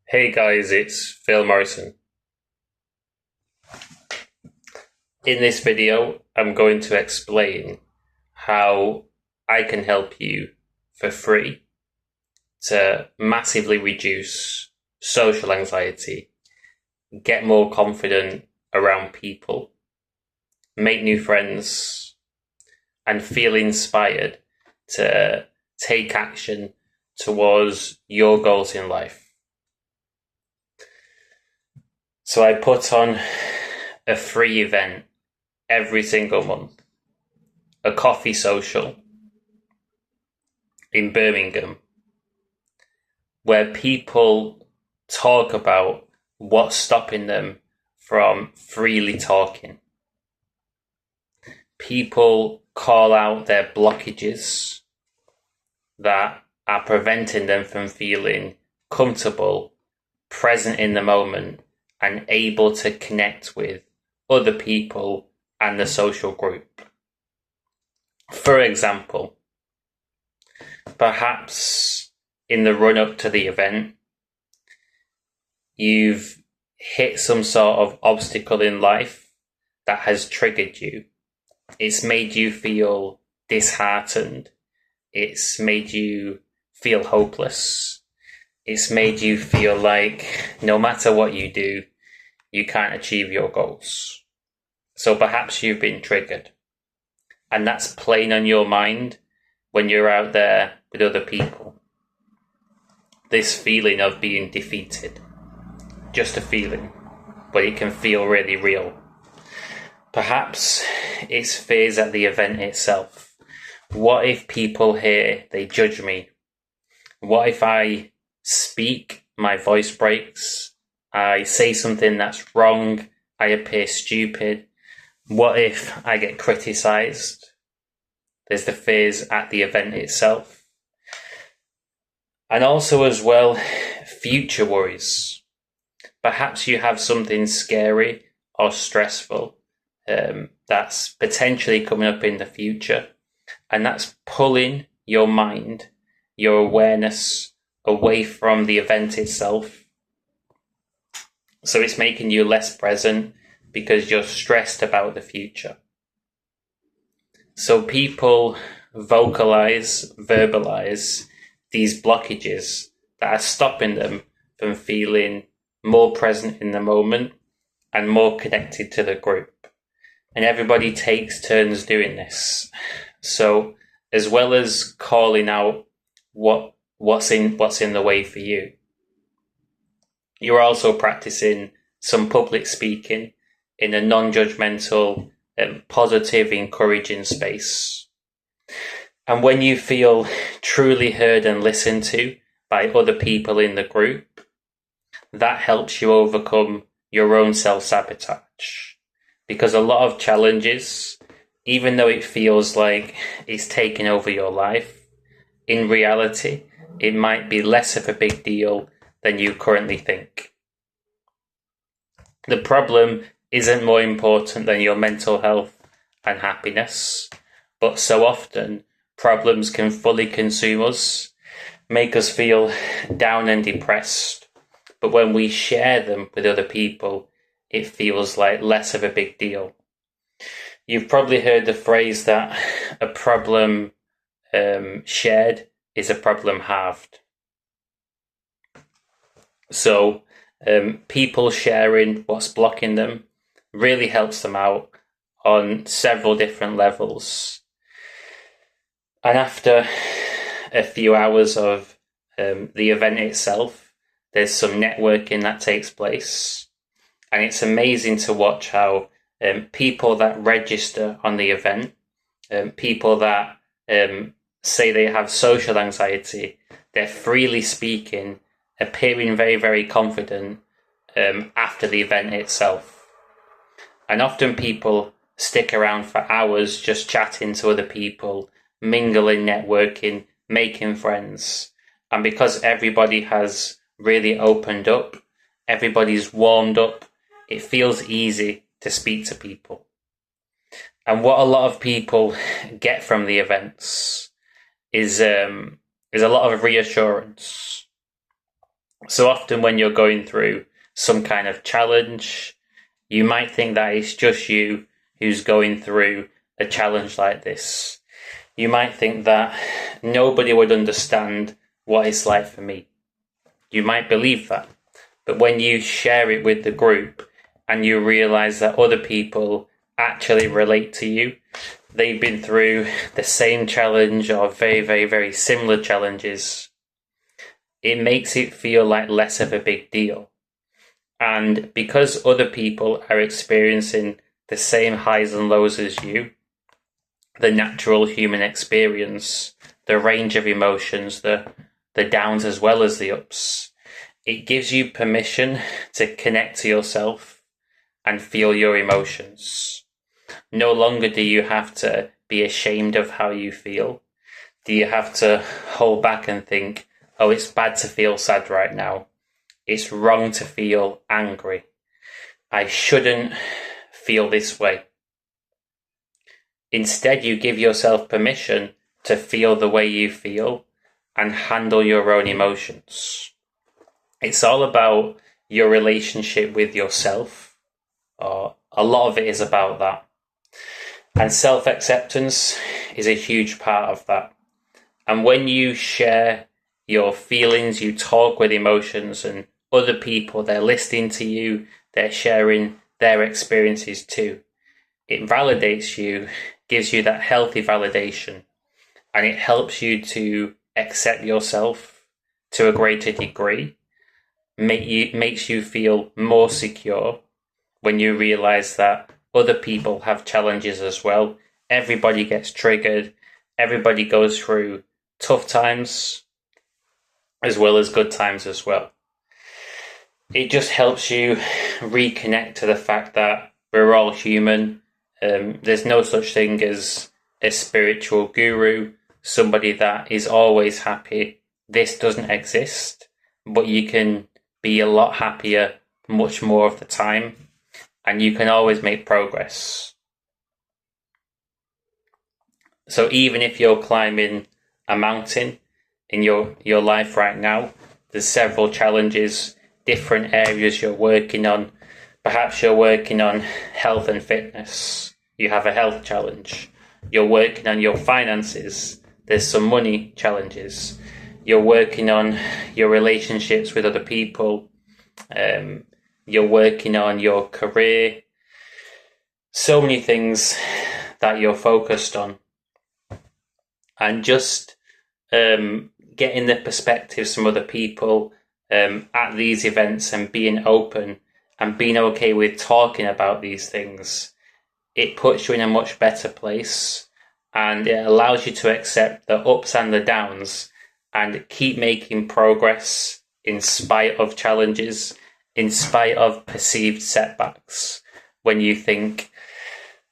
Hey guys, it's Phil Morrison. In this video, I'm going to explain how I can help you for free to massively reduce social anxiety, get more confident around people, make new friends, and feel inspired to take action towards your goals in life. So I put on a free event every single month, a coffee social in Birmingham, where people talk about what's stopping them from freely talking. People call out their blockages that are preventing them from feeling comfortable, present in the moment, and able to connect with other people and the social group. For example, perhaps in the run up to the event, you've hit some sort of obstacle in life that has triggered you. It's made you feel disheartened. It's made you feel hopeless. It's made you feel like no matter what you do, you can't achieve your goals. So perhaps you've been triggered. And that's playing on your mind when you're out there with other people. This feeling of being defeated. Just a feeling, but it can feel really real. Perhaps it's fears at the event itself. What if people here, they judge me? What if I speak, my voice breaks, I say something that's wrong, I appear stupid? What if I get criticised? There's the fears at the event itself. And also as well, future worries. Perhaps you have something scary or stressful that's potentially coming up in the future, and that's pulling your mind, your awareness away from the event itself. So it's making you less present because you're stressed about the future. So people verbalize these blockages that are stopping them from feeling more present in the moment and more connected to the group. And everybody takes turns doing this. So as well as calling out what's in the way for you, you're also practicing some public speaking in a non-judgmental, positive, encouraging space. And when you feel truly heard and listened to by other people in the group, that helps you overcome your own self-sabotage. Because a lot of challenges, even though it feels like it's taking over your life, in reality, it might be less of a big deal than you currently think. The problem isn't more important than your mental health and happiness, but so often problems can fully consume us, make us feel down and depressed. But when we share them with other people, it feels like less of a big deal. You've probably heard the phrase that a problem shared is a problem halved. So people sharing what's blocking them really helps them out on several different levels. And after a few hours of the event itself, there's some networking that takes place. And it's amazing to watch how people that register on the event, people that say they have social anxiety, they're freely speaking, appearing very, very confident after the event itself. And often people stick around for hours just chatting to other people, mingling, networking, making friends. And because everybody has really opened up, everybody's warmed up, it feels easy to speak to people. And what a lot of people get from the events is a lot of reassurance. So often when you're going through some kind of challenge, you might think that it's just you who's going through a challenge like this. You might think that nobody would understand what it's like for me. You might believe that. But when you share it with the group and you realize that other people actually relate to you, they've been through the same challenge or very, very, very similar challenges, it makes it feel like less of a big deal. And because other people are experiencing the same highs and lows as you, the natural human experience, the range of emotions, the downs as well as the ups, it gives you permission to connect to yourself and feel your emotions. No longer do you have to be ashamed of how you feel. Do you have to hold back and think, oh, it's bad to feel sad right now. It's wrong to feel angry. I shouldn't feel this way. Instead, you give yourself permission to feel the way you feel and handle your own emotions. It's all about your relationship with yourself, or a lot of it is about that. And self-acceptance is a huge part of that. And when you share your feelings, you talk with emotions, and other people, they're listening to you, they're sharing their experiences too. It validates you, gives you that healthy validation, and it helps you to accept yourself to a greater degree. Makes you feel more secure when you realize that other people have challenges as well. Everybody gets triggered. Everybody goes through tough times as well as good times as well. It just helps you reconnect to the fact that we're all human. There's no such thing as a spiritual guru, somebody that is always happy. This doesn't exist, but you can be a lot happier much more of the time, and you can always make progress. So even if you're climbing a mountain in your life right now, there's several challenges, different areas you're working on. Perhaps you're working on health and fitness. You have a health challenge. You're working on your finances. There's some money challenges. You're working on your relationships with other people. You're working on your career. So many things that you're focused on. And just getting the perspectives from other people at these events and being open and being okay with talking about these things, it puts you in a much better place, and it allows you to accept the ups and the downs and keep making progress in spite of challenges, in spite of perceived setbacks. When you think,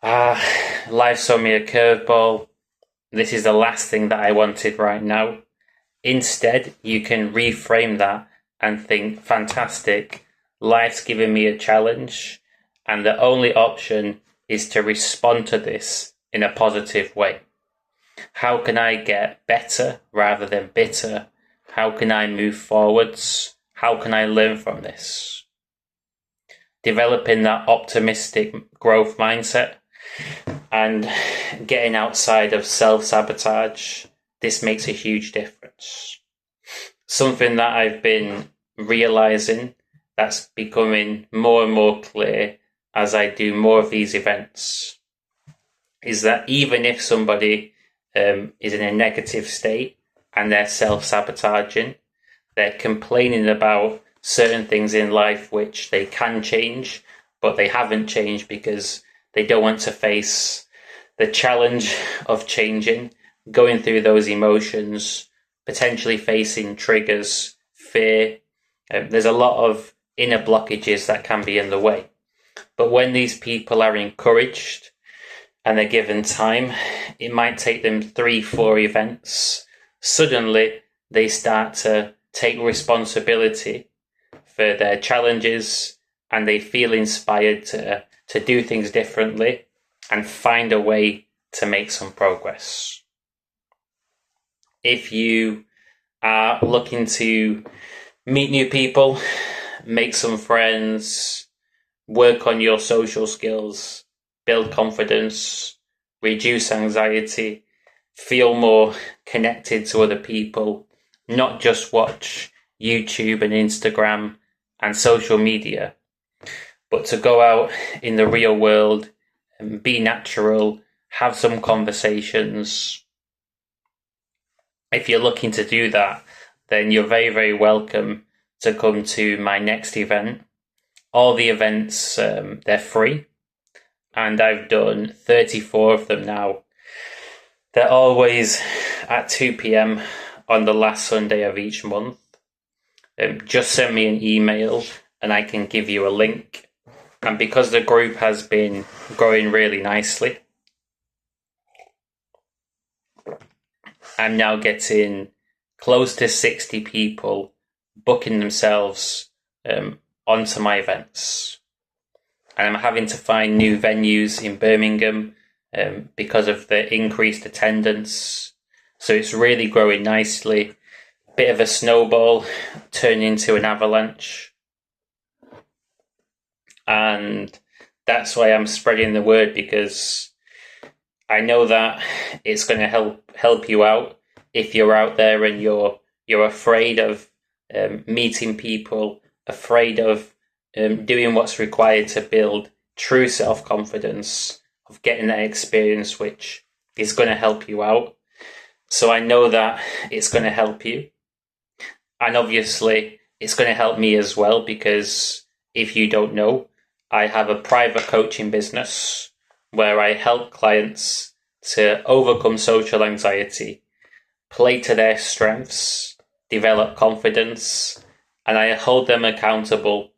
life's thrown me a curveball, this is the last thing that I wanted right now. Instead, you can reframe that and think, fantastic, life's given me a challenge, and the only option is to respond to this in a positive way. How can I get better rather than bitter? How can I move forwards? How can I learn from this? Developing that optimistic growth mindset and getting outside of self-sabotage, this makes a huge difference. Something that I've been realizing that's becoming more and more clear as I do more of these events is that even if somebody is in a negative state and they're self-sabotaging, they're complaining about certain things in life which they can change, but they haven't changed because they don't want to face the challenge of changing, going through those emotions, potentially facing triggers, fear. There's a lot of inner blockages that can be in the way. But when these people are encouraged and they're given time, it might take them 3-4 events. Suddenly, they start to take responsibility for their challenges, and they feel inspired to do things differently and find a way to make some progress. If you are looking to meet new people, make some friends, work on your social skills, build confidence, reduce anxiety, feel more connected to other people, not just watch YouTube and Instagram and social media, but to go out in the real world and be natural, have some conversations. If you're looking to do that, then you're very, very welcome to come to my next event. All the events, they're free, and I've done 34 of them now. They're always at 2 p.m. on the last Sunday of each month. Just send me an email and I can give you a link. And because the group has been growing really nicely, I'm now getting close to 60 people booking themselves onto my events. And I'm having to find new venues in Birmingham because of the increased attendance. So it's really growing nicely. Bit of a snowball turning into an avalanche. And that's why I'm spreading the word, because I know that it's going to help you out if you're out there and you're afraid of meeting people, afraid of doing what's required to build true self-confidence, of getting that experience which is going to help you out. So I know that it's going to help you. And obviously, it's going to help me as well, because if you don't know, I have a private coaching business where I help clients to overcome social anxiety, play to their strengths, develop confidence, and I hold them accountable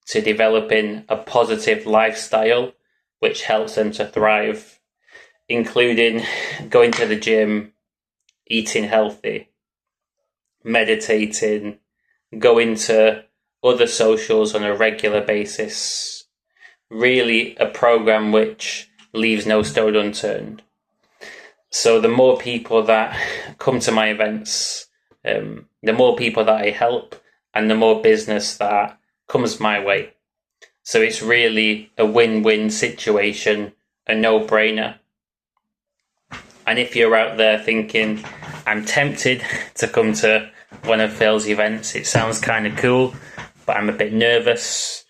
to developing a positive lifestyle which helps them to thrive, including going to the gym, eating healthy, meditating, going to other socials on a regular basis. Really a program which leaves no stone unturned. So the more people that come to my events, the more people that I help, and the more business that comes my way. So it's really a win-win situation, a no-brainer. And if you're out there thinking, I'm tempted to come to one of Phil's events, it sounds kind of cool, but I'm a bit nervous,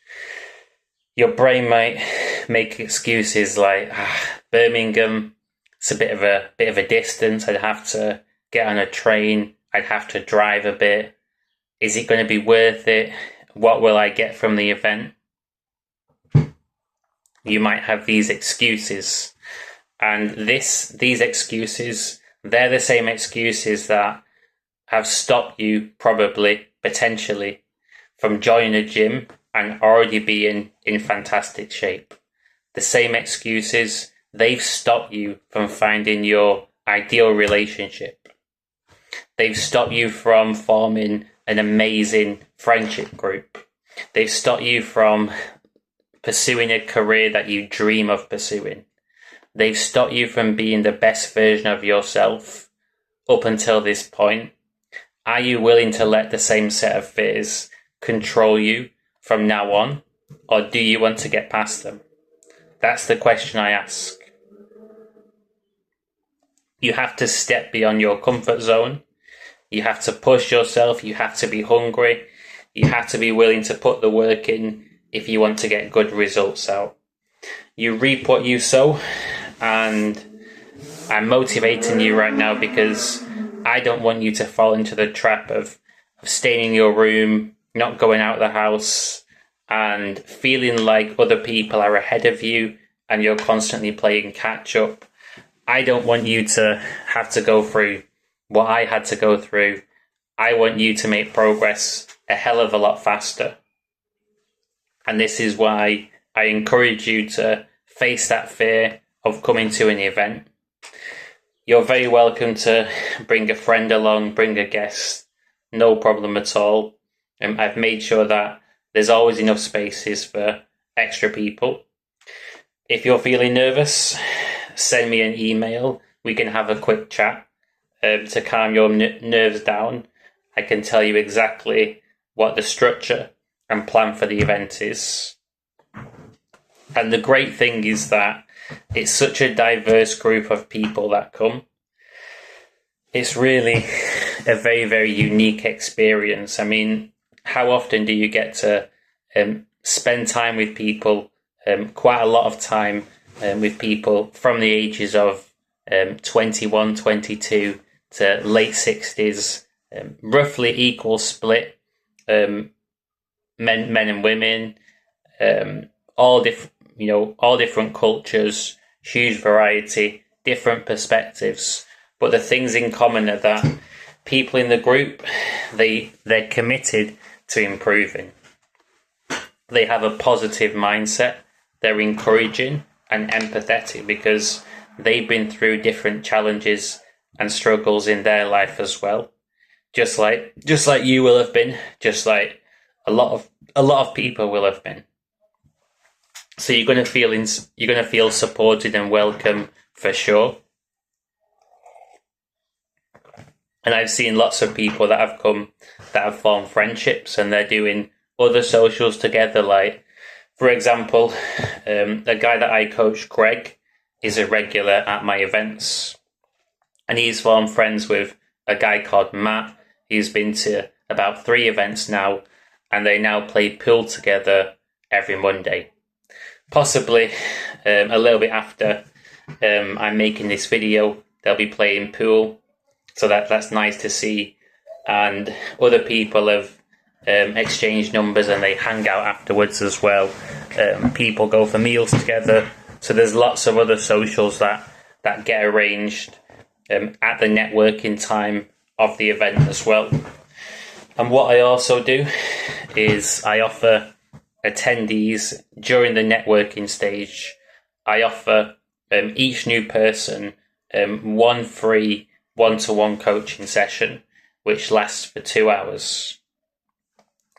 your brain might make excuses like, Birmingham, it's a bit of a distance. I'd have to get on a train. I'd have to drive a bit. Is it going to be worth it? What will I get from the event? You might have these excuses. And these excuses, they're the same excuses that have stopped you probably, potentially, from joining a gym and already being in fantastic shape. The same excuses, they've stopped you from finding your ideal relationship. They've stopped you from forming an amazing friendship group. They've stopped you from pursuing a career that you dream of pursuing. They've stopped you from being the best version of yourself up until this point. Are you willing to let the same set of fears control you from now on, or do you want to get past them? That's the question I ask. You have to step beyond your comfort zone. You have to push yourself. You have to be hungry. You have to be willing to put the work in if you want to get good results out. You reap what you sow, and I'm motivating you right now because I don't want you to fall into the trap of staying in your room, not going out of the house, and feeling like other people are ahead of you and you're constantly playing catch up. I don't want you to have to go through what I had to go through. I want you to make progress a hell of a lot faster. And this is why I encourage you to face that fear of coming to an event. You're very welcome to bring a friend along, bring a guest, no problem at all. I've made sure that there's always enough spaces for extra people. If you're feeling nervous, send me an email. We can have a quick chat to calm your nerves down. I can tell you exactly what the structure and plan for the event is. And the great thing is that it's such a diverse group of people that come. It's really a very, very unique experience. I mean, how often do you get to spend time with people, quite a lot of time with people from the ages of 21, 22 to late 60s, roughly equal split, men and women, all different cultures, huge variety, different perspectives. But the things in common are that people in the group, they're committed to improving. They have a positive mindset. They're encouraging and empathetic because they've been through different challenges and struggles in their life as well. Just like you will have been, just like a lot of people will have been. So you're going to feel supported and welcome for sure. And I've seen lots of people that have come that have formed friendships, and they're doing other socials together. Like, for example, the guy that I coach, Greg, is a regular at my events, and he's formed friends with a guy called Matt. He's been to about 3 events now, and they now play pool together every Monday. Possibly a little bit after I'm making this video, they'll be playing pool. So that's nice to see. And other people have exchanged numbers and they hang out afterwards as well. People go for meals together. So there's lots of other socials that get arranged at the networking time of the event as well. And what I also do is I offer attendees during the networking stage. I offer each new person one free one-to-one coaching session, which lasts for 2 hours.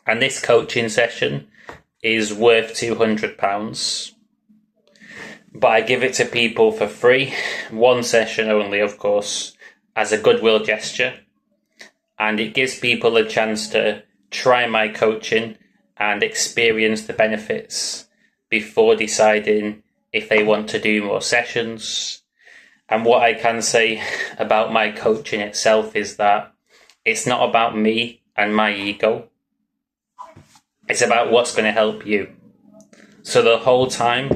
And this coaching session is worth £200. But I give it to people for free, one session only, of course, as a goodwill gesture. And it gives people a chance to try my coaching and experience the benefits before deciding if they want to do more sessions. And what I can say about my coaching itself is that it's not about me and my ego. It's about what's going to help you. So the whole time,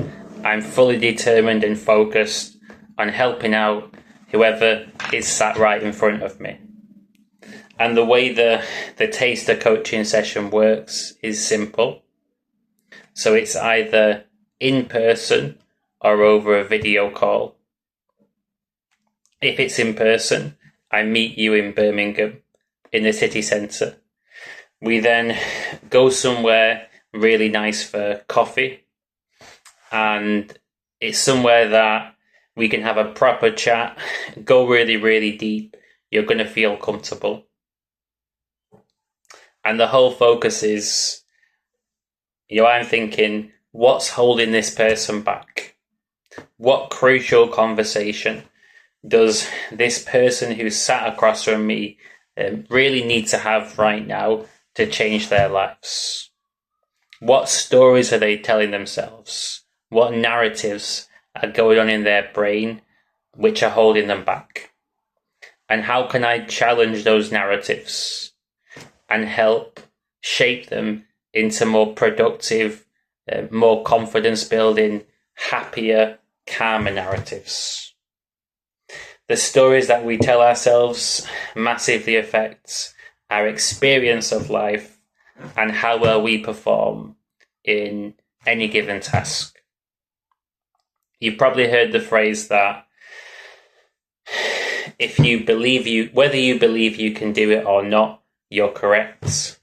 I'm fully determined and focused on helping out whoever is sat right in front of me. And the way the taster coaching session works is simple. So it's either in person or over a video call. If it's in person, I meet you in Birmingham in the city centre. We then go somewhere really nice for coffee, and it's somewhere that we can have a proper chat, go really, really deep. You're going to feel comfortable. And the whole focus is, I'm thinking, what's holding this person back? What crucial conversation does this person who's sat across from me really need to have right now to change their lives? What stories are they telling themselves? What narratives are going on in their brain which are holding them back? And how can I challenge those narratives and help shape them into more productive, more confidence building, happier, calmer narratives? The stories that we tell ourselves massively affects our experience of life and how well we perform in any given task. You've probably heard the phrase that whether you believe you can do it or not, you're correct.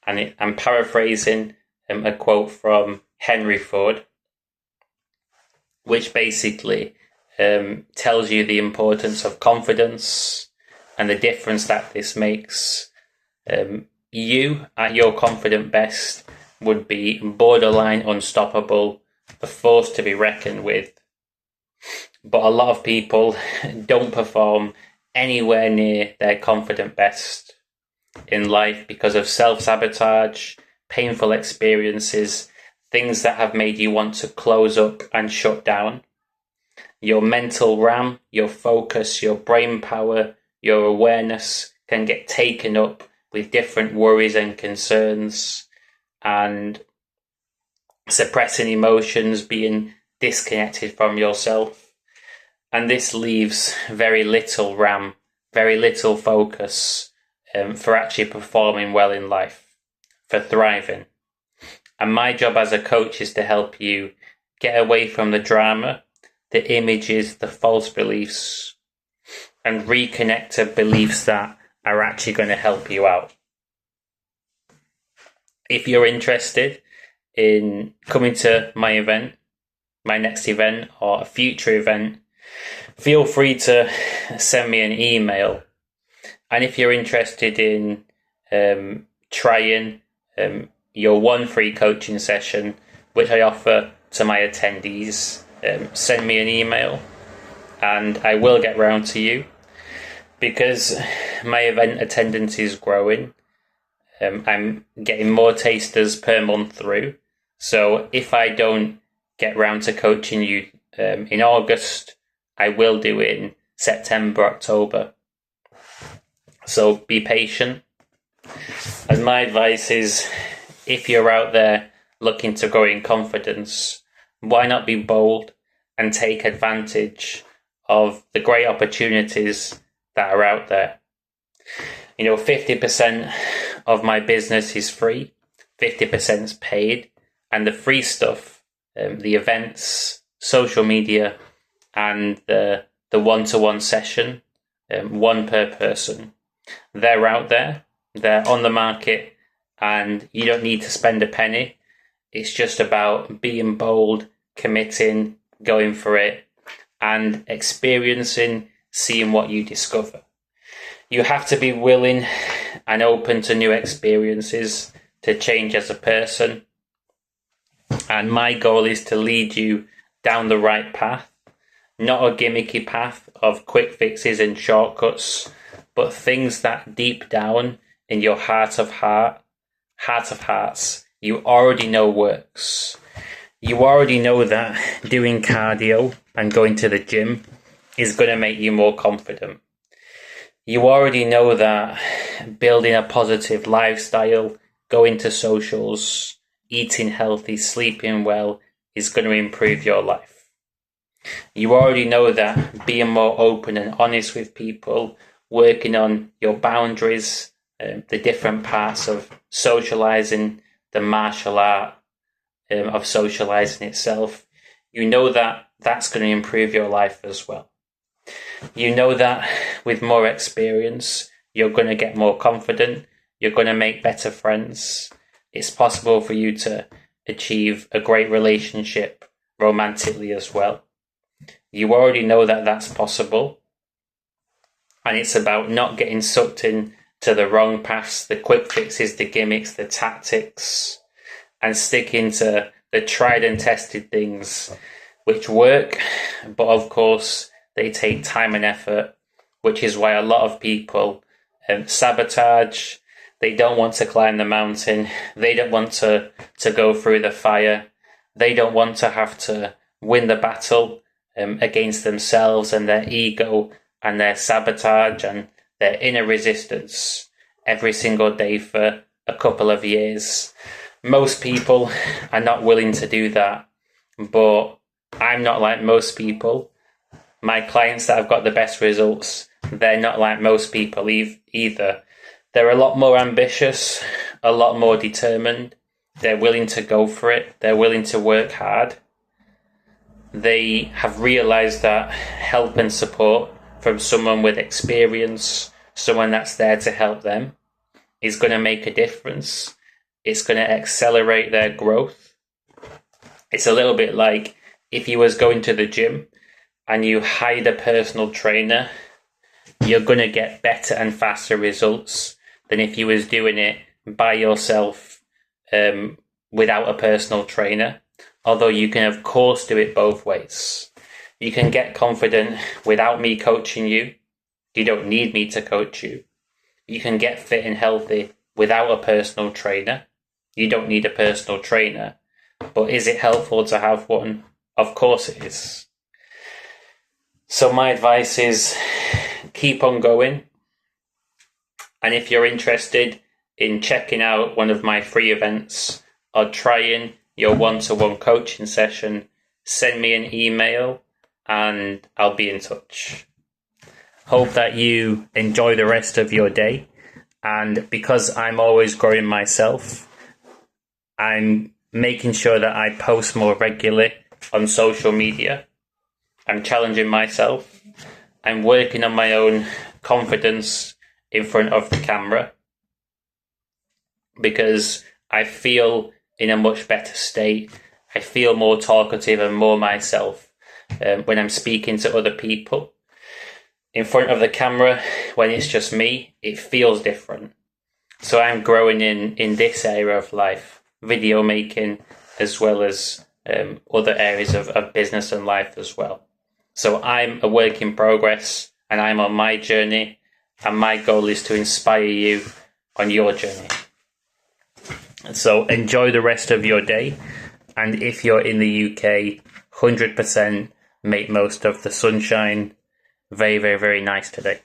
And I'm paraphrasing a quote from Henry Ford, which basically tells you the importance of confidence and the difference that this makes. You, at your confident best, would be borderline unstoppable, a force to be reckoned with. But a lot of people don't perform anywhere near their confident best. in life because of self-sabotage, painful experiences, things that have made you want to close up and shut down. Your mental RAM, your focus, your brain power, your awareness can get taken up with different worries and concerns and suppressing emotions, being disconnected from yourself. And this leaves very little RAM, very little focus for actually performing well in life, for thriving. And my job as a coach is to help you get away from the drama, the images, the false beliefs, and reconnect to beliefs that are actually going to help you out. If you're interested in coming to my event, my next event, or a future event, feel free to send me an email. And if you're interested in trying your one free coaching session, which I offer to my attendees, send me an email and I will get round to you, because my event attendance is growing. I'm getting more tasters per month through. So if I don't get round to coaching you in August, I will do it in September, October. So be patient. And my advice is, if you're out there looking to grow in confidence, why not be bold and take advantage of the great opportunities that are out there? 50% of my business is free, 50% is paid, and the free stuff, the events, social media, and the one-to-one session, one per person, they're out there, they're on the market, and you don't need to spend a penny. It's just about being bold, committing, going for it, and experiencing, seeing what you discover. You have to be willing and open to new experiences to change as a person. And my goal is to lead you down the right path, not a gimmicky path of quick fixes and shortcuts, but things that deep down in your heart of hearts, you already know works. You already know that doing cardio and going to the gym is going to make you more confident. You already know that building a positive lifestyle, going to socials, eating healthy, sleeping well is going to improve your life. You already know that being more open and honest with people, working on your boundaries, the different parts of socializing, the martial art of socializing itself, you know that that's going to improve your life as well. You know that with more experience, you're going to get more confident, you're going to make better friends. It's possible for you to achieve a great relationship romantically as well. You already know that that's possible. And it's about not getting sucked in to the wrong paths, the quick fixes, the gimmicks, the tactics, and sticking to the tried and tested things which work, but of course they take time and effort, which is why a lot of people sabotage. They don't want to climb the mountain. They don't want to go through the fire. They don't want to have to win the battle against themselves and their ego and their sabotage and their inner resistance every single day for a couple of years. Most people are not willing to do that, but I'm not like most people. My clients that have got the best results, they're not like most people either. They're a lot more ambitious, a lot more determined. They're willing to go for it. They're willing to work hard. They have realized that help and support from someone with experience, someone that's there to help them, is going to make a difference. It's going to accelerate their growth. It's a little bit like if you was going to the gym and you hired a personal trainer, you're going to get better and faster results than if you was doing it by yourself without a personal trainer. Although you can, of course, do it both ways. You can get confident without me coaching you. You don't need me to coach you. you can get fit and healthy without a personal trainer. You don't need a personal trainer. But is it helpful to have one? Of course it is. So my advice is keep on going. And if you're interested in checking out one of my free events or trying your one-to-one coaching session, send me an email and I'll be in touch. Hope that you enjoy the rest of your day. And because I'm always growing myself, I'm making sure that I post more regularly on social media. I'm challenging myself. I'm working on my own confidence in front of the camera because I feel in a much better state. I feel more talkative and more myself when I'm speaking to other people. In front of the camera, when it's just me, it feels different. So I'm growing in this area of life, video making, as well as other areas of business and life as well. So I'm a work in progress and I'm on my journey, and my goal is to inspire you on your journey. So enjoy the rest of your day. And if you're in the UK, 100% make most of the sunshine. Very, very, very nice today.